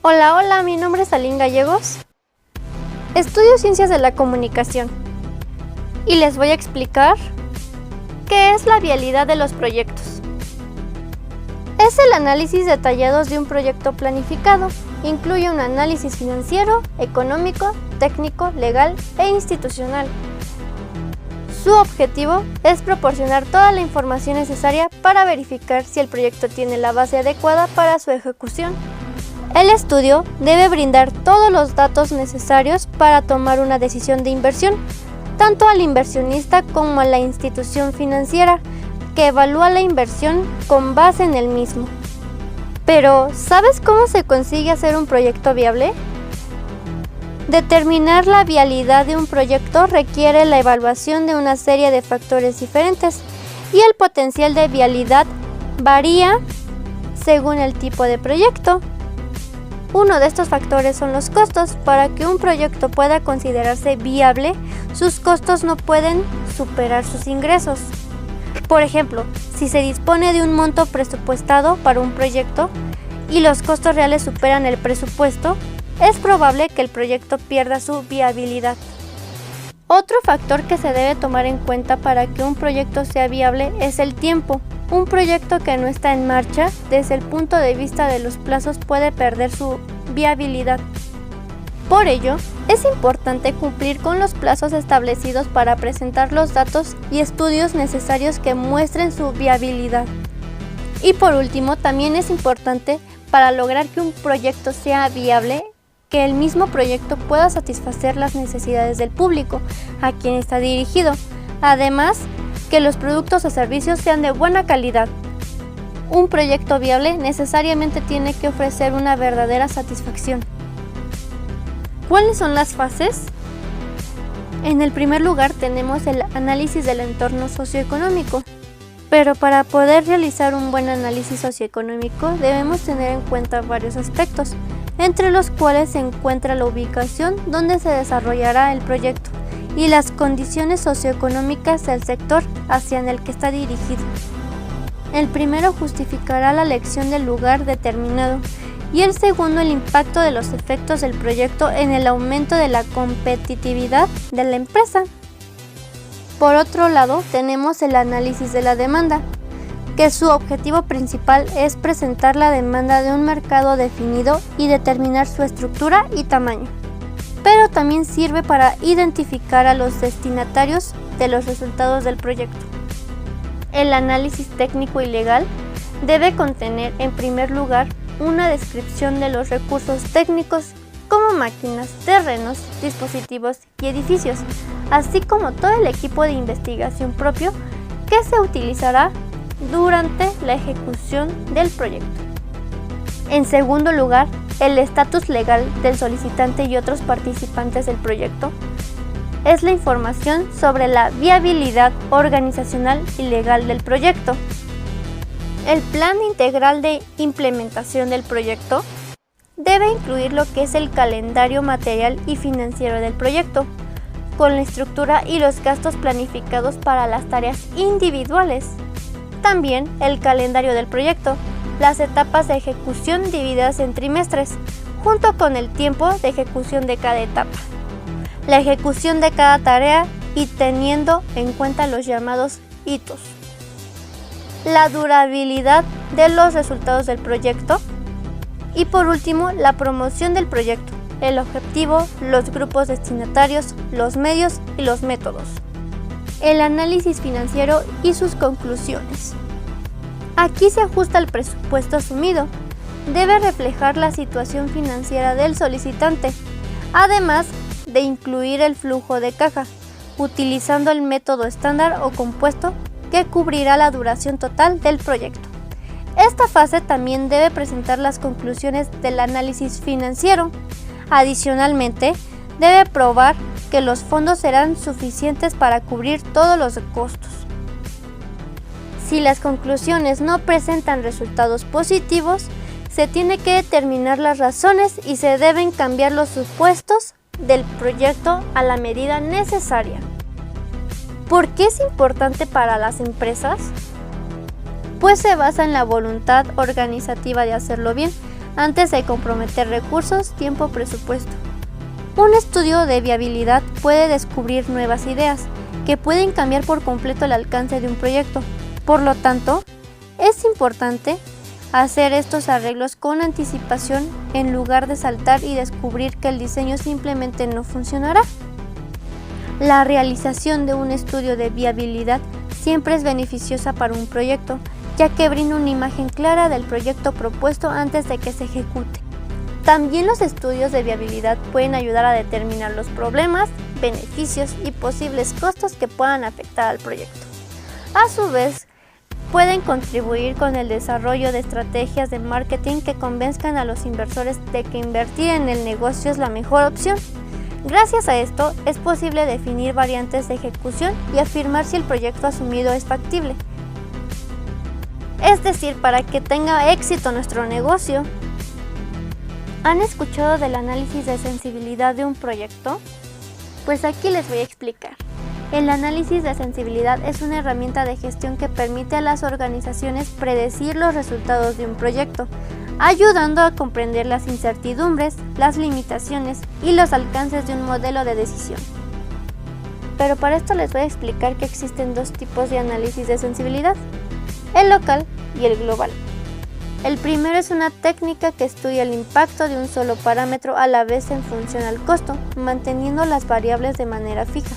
Hola, hola, mi nombre es Aline Gallegos. Estudio Ciencias de la Comunicación y les voy a explicar qué es la viabilidad de los proyectos. Es el análisis detallado de un proyecto planificado. Incluye un análisis financiero, económico, técnico, legal e institucional. Su objetivo es proporcionar toda la información necesaria para verificar si el proyecto tiene la base adecuada para su ejecución. El estudio debe brindar todos los datos necesarios para tomar una decisión de inversión, tanto al inversionista como a la institución financiera, que evalúa la inversión con base en el mismo. Pero, ¿sabes cómo se consigue hacer un proyecto viable? Determinar la viabilidad de un proyecto requiere la evaluación de una serie de factores diferentes, y el potencial de viabilidad varía según el tipo de proyecto. Uno de estos factores son los costos. Para que un proyecto pueda considerarse viable, sus costos no pueden superar sus ingresos. Por ejemplo, si se dispone de un monto presupuestado para un proyecto y los costos reales superan el presupuesto, es probable que el proyecto pierda su viabilidad. Otro factor que se debe tomar en cuenta para que un proyecto sea viable es el tiempo. Un proyecto que no está en marcha, desde el punto de vista de los plazos, puede perder su viabilidad. Por ello, es importante cumplir con los plazos establecidos para presentar los datos y estudios necesarios que muestren su viabilidad. Y por último, también es importante, para lograr que un proyecto sea viable, que el mismo proyecto pueda satisfacer las necesidades del público a quien está dirigido. Además, que los productos o servicios sean de buena calidad. Un proyecto viable necesariamente tiene que ofrecer una verdadera satisfacción. ¿Cuáles son las fases? En el primer lugar tenemos el análisis del entorno socioeconómico. Pero para poder realizar un buen análisis socioeconómico debemos tener en cuenta varios aspectos, entre los cuales se encuentra la ubicación donde se desarrollará el proyecto y las condiciones socioeconómicas del sector hacia el que está dirigido. El primero justificará la elección del lugar determinado y el segundo el impacto de los efectos del proyecto en el aumento de la competitividad de la empresa. Por otro lado, tenemos el análisis de la demanda, que su objetivo principal es presentar la demanda de un mercado definido y determinar su estructura y tamaño. Pero también sirve para identificar a los destinatarios de los resultados del proyecto. El análisis técnico y legal debe contener, en primer lugar, una descripción de los recursos técnicos como máquinas, terrenos, dispositivos y edificios, así como todo el equipo de investigación propio que se utilizará durante la ejecución del proyecto. En segundo lugar, el estatus legal del solicitante y otros participantes del proyecto es la información sobre la viabilidad organizacional y legal del proyecto. El plan integral de implementación del proyecto debe incluir lo que es el calendario material y financiero del proyecto, con la estructura y los gastos planificados para las tareas individuales. También el calendario del proyecto, las etapas de ejecución divididas en trimestres, junto con el tiempo de ejecución de cada etapa, la ejecución de cada tarea y teniendo en cuenta los llamados hitos. La durabilidad de los resultados del proyecto y por último la promoción del proyecto, el objetivo, los grupos destinatarios, los medios y los métodos. El análisis financiero y sus conclusiones. Aquí se ajusta el presupuesto asumido. Debe reflejar la situación financiera del solicitante, además de incluir el flujo de caja, utilizando el método estándar o compuesto que cubrirá la duración total del proyecto. Esta fase también debe presentar las conclusiones del análisis financiero. Adicionalmente, debe probar que los fondos serán suficientes para cubrir todos los costos. Si las conclusiones no presentan resultados positivos, se tiene que determinar las razones y se deben cambiar los supuestos del proyecto a la medida necesaria. ¿Por qué es importante para las empresas? Pues se basa en la voluntad organizativa de hacerlo bien, antes de comprometer recursos, tiempo o presupuesto. Un estudio de viabilidad puede descubrir nuevas ideas que pueden cambiar por completo el alcance de un proyecto. Por lo tanto, es importante hacer estos arreglos con anticipación en lugar de saltar y descubrir que el diseño simplemente no funcionará. La realización de un estudio de viabilidad siempre es beneficiosa para un proyecto, ya que brinda una imagen clara del proyecto propuesto antes de que se ejecute. También los estudios de viabilidad pueden ayudar a determinar los problemas, beneficios y posibles costos que puedan afectar al proyecto. A su vez, pueden contribuir con el desarrollo de estrategias de marketing que convenzcan a los inversores de que invertir en el negocio es la mejor opción. Gracias a esto, es posible definir variantes de ejecución y afirmar si el proyecto asumido es factible. Es decir, para que tenga éxito nuestro negocio. ¿Han escuchado del análisis de sensibilidad de un proyecto? Pues aquí les voy a explicar. El análisis de sensibilidad es una herramienta de gestión que permite a las organizaciones predecir los resultados de un proyecto, ayudando a comprender las incertidumbres, las limitaciones y los alcances de un modelo de decisión. Pero para esto les voy a explicar que existen dos tipos de análisis de sensibilidad, el local y el global. El primero es una técnica que estudia el impacto de un solo parámetro a la vez en función al costo, manteniendo las variables de manera fija.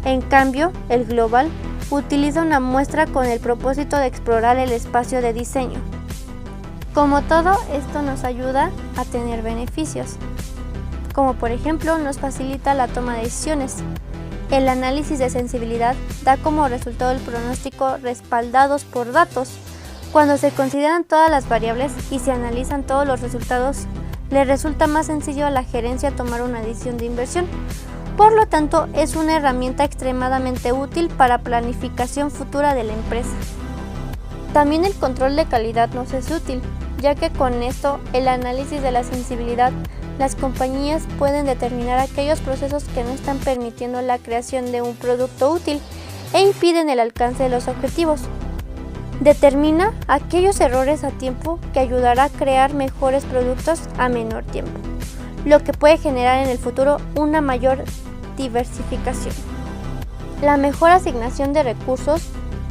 En cambio, el global utiliza una muestra con el propósito de explorar el espacio de diseño. Como todo, esto nos ayuda a tener beneficios, como por ejemplo nos facilita la toma de decisiones. El análisis de sensibilidad da como resultado el pronóstico respaldados por datos. Cuando se consideran todas las variables y se analizan todos los resultados, le resulta más sencillo a la gerencia tomar una decisión de inversión. Por lo tanto, es una herramienta extremadamente útil para planificación futura de la empresa. También el control de calidad nos es útil, ya que con esto, el análisis de la sensibilidad, las compañías pueden determinar aquellos procesos que no están permitiendo la creación de un producto útil e impiden el alcance de los objetivos. Determina aquellos errores a tiempo que ayudará a crear mejores productos a menor tiempo, lo que puede generar en el futuro una mayor diversificación. La mejor asignación de recursos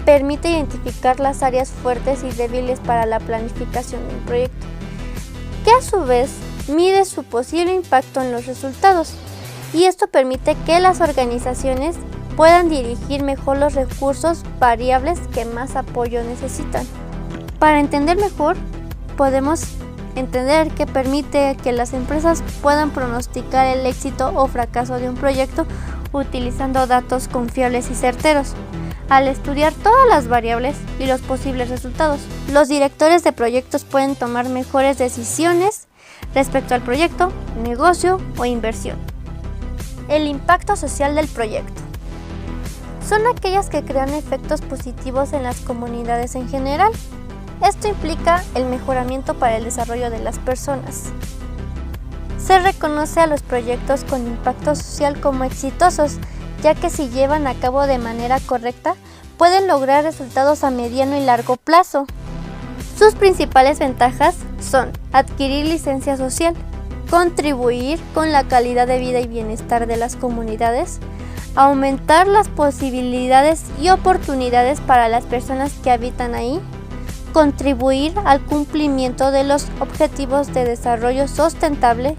permite identificar las áreas fuertes y débiles para la planificación de un proyecto, que a su vez mide su posible impacto en los resultados, y esto permite que las organizaciones puedan dirigir mejor los recursos variables que más apoyo necesitan. Para entender mejor, podemos entender que permite que las empresas puedan pronosticar el éxito o fracaso de un proyecto utilizando datos confiables y certeros. Al estudiar todas las variables y los posibles resultados, los directores de proyectos pueden tomar mejores decisiones respecto al proyecto, negocio o inversión. El impacto social del proyecto. Son aquellas que crean efectos positivos en las comunidades en general. Esto implica el mejoramiento para el desarrollo de las personas. Se reconoce a los proyectos con impacto social como exitosos, ya que si llevan a cabo de manera correcta, pueden lograr resultados a mediano y largo plazo. Sus principales ventajas son adquirir licencia social, contribuir con la calidad de vida y bienestar de las comunidades, aumentar las posibilidades y oportunidades para las personas que habitan ahí, contribuir al cumplimiento de los objetivos de desarrollo sustentable.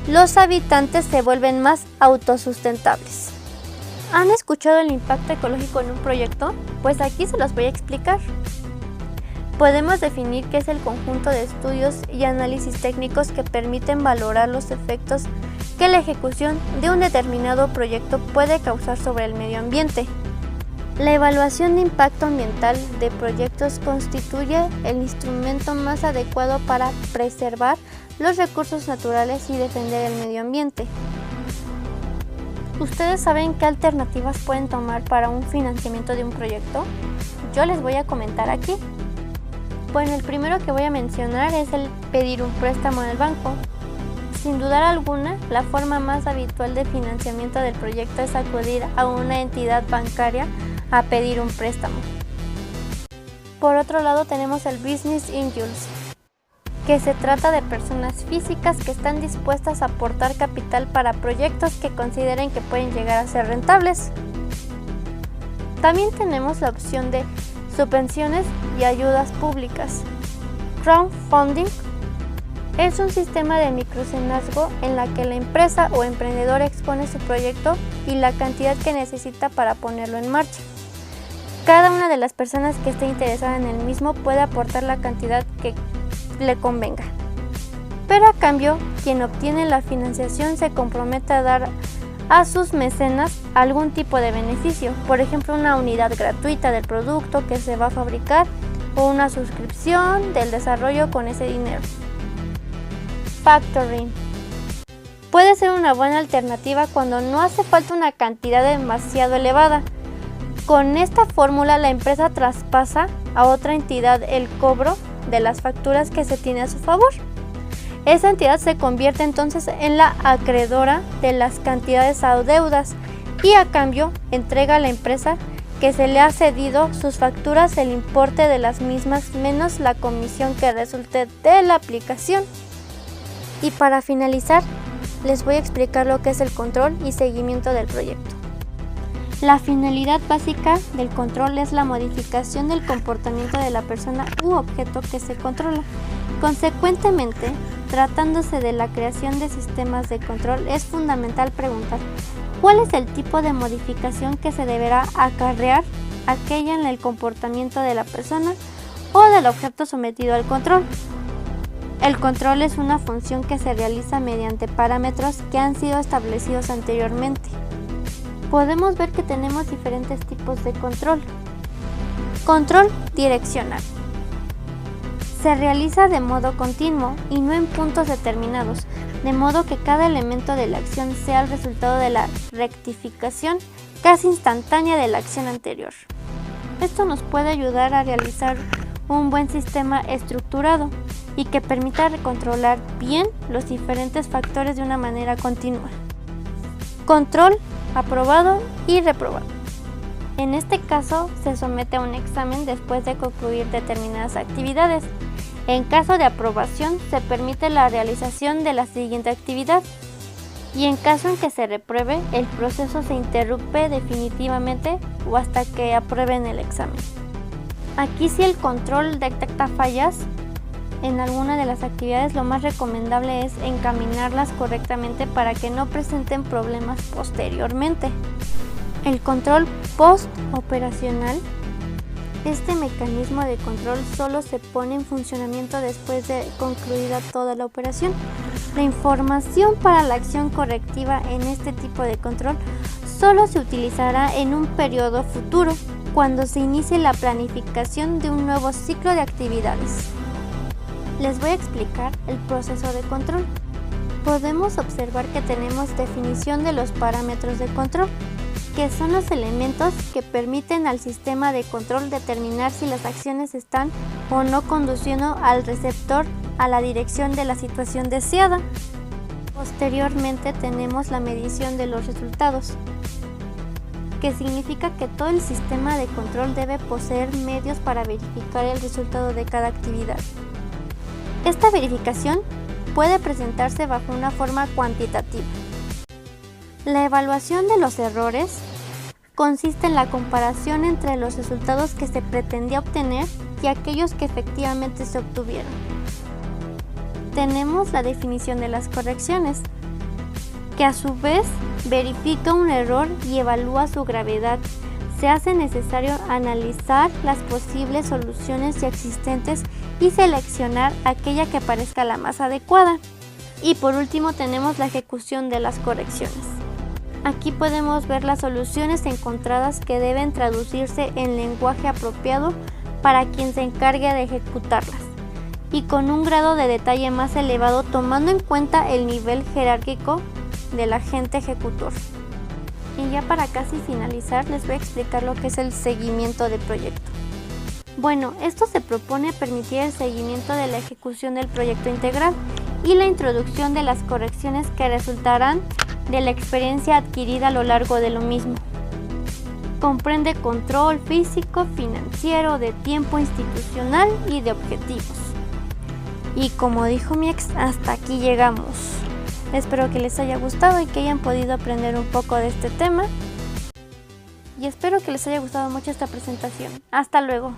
Los habitantes se vuelven más autosustentables. ¿Han escuchado el impacto ecológico en un proyecto? Pues aquí se los voy a explicar. Podemos definir qué es el conjunto de estudios y análisis técnicos que permiten valorar los efectos que la ejecución de un determinado proyecto puede causar sobre el medio ambiente. La evaluación de impacto ambiental de proyectos constituye el instrumento más adecuado para preservar los recursos naturales y defender el medio ambiente. ¿Ustedes saben qué alternativas pueden tomar para un financiamiento de un proyecto? Yo les voy a comentar aquí. Bueno, el primero que voy a mencionar es el pedir un préstamo en el banco. Sin dudar alguna, la forma más habitual de financiamiento del proyecto es acudir a una entidad bancaria a pedir un préstamo. Por otro lado tenemos el Business Angels. que se trata de personas físicas que están dispuestas a aportar capital para proyectos que consideren que pueden llegar a ser rentables. También tenemos la opción de subvenciones y ayudas públicas. Crowdfunding es un sistema de micromecenazgo en la que la empresa o emprendedor expone su proyecto y la cantidad que necesita para ponerlo en marcha. Cada una de las personas que esté interesada en el mismo puede aportar la cantidad que le convenga. Pero a cambio, quien obtiene la financiación se compromete a dar a sus mecenas algún tipo de beneficio, por ejemplo una unidad gratuita del producto que se va a fabricar o una suscripción del desarrollo con ese dinero. Factoring puede ser una buena alternativa cuando no hace falta una cantidad demasiado elevada. Con esta fórmula la empresa traspasa a otra entidad el cobro de las facturas que se tiene a su favor. Esa entidad se convierte entonces en la acreedora de las cantidades o deudas y a cambio entrega a la empresa que se le ha cedido sus facturas el importe de las mismas menos la comisión que resulte de la aplicación. Y para finalizar, les voy a explicar lo que es el control y seguimiento del proyecto. La finalidad básica del control es la modificación del comportamiento de la persona u objeto que se controla. Consecuentemente, tratándose de la creación de sistemas de control, es fundamental preguntar cuál es el tipo de modificación que se deberá acarrear aquella en el comportamiento de la persona o del objeto sometido al control. El control es una función que se realiza mediante parámetros que han sido establecidos anteriormente. Podemos ver que tenemos diferentes tipos de control. Control direccional. Se realiza de modo continuo y no en puntos determinados, de modo que cada elemento de la acción sea el resultado de la rectificación casi instantánea de la acción anterior. Esto nos puede ayudar a realizar un buen sistema estructurado y que permita controlar bien los diferentes factores de una manera continua. Control aprobado y reprobado. En este caso, se somete a un examen después de concluir determinadas actividades. En caso de aprobación, se permite la realización de la siguiente actividad. Y en caso en que se repruebe, el proceso se interrumpe definitivamente o hasta que aprueben el examen. Aquí, si el control detecta fallas en alguna de las actividades, lo más recomendable es encaminarlas correctamente para que no presenten problemas posteriormente. El control post-operacional. Este mecanismo de control solo se pone en funcionamiento después de concluida toda la operación. La información para la acción correctiva en este tipo de control solo se utilizará en un periodo futuro, cuando se inicie la planificación de un nuevo ciclo de actividades. Les voy a explicar el proceso de control. Podemos observar que tenemos definición de los parámetros de control, que son los elementos que permiten al sistema de control determinar si las acciones están o no conduciendo al receptor a la dirección de la situación deseada. Posteriormente tenemos la medición de los resultados, que significa que todo el sistema de control debe poseer medios para verificar el resultado de cada actividad. Esta verificación puede presentarse bajo una forma cuantitativa. La evaluación de los errores consiste en la comparación entre los resultados que se pretendía obtener y aquellos que efectivamente se obtuvieron. Tenemos la definición de las correcciones, que a su vez verifica un error y evalúa su gravedad. Se hace necesario analizar las posibles soluciones ya existentes y seleccionar aquella que parezca la más adecuada. Y por último tenemos la ejecución de las correcciones. Aquí podemos ver las soluciones encontradas que deben traducirse en lenguaje apropiado para quien se encargue de ejecutarlas, y con un grado de detalle más elevado tomando en cuenta el nivel jerárquico del agente ejecutor. Y ya para casi finalizar, les voy a explicar lo que es el seguimiento de proyecto. Bueno, esto se propone permitir el seguimiento de la ejecución del proyecto integral y la introducción de las correcciones que resultarán de la experiencia adquirida a lo largo de lo mismo. Comprende control físico, financiero, de tiempo, institucional y de objetivos. Y como dijo mi ex, hasta aquí llegamos. Espero que les haya gustado y que hayan podido aprender un poco de este tema. Y espero que les haya gustado mucho esta presentación. Hasta luego.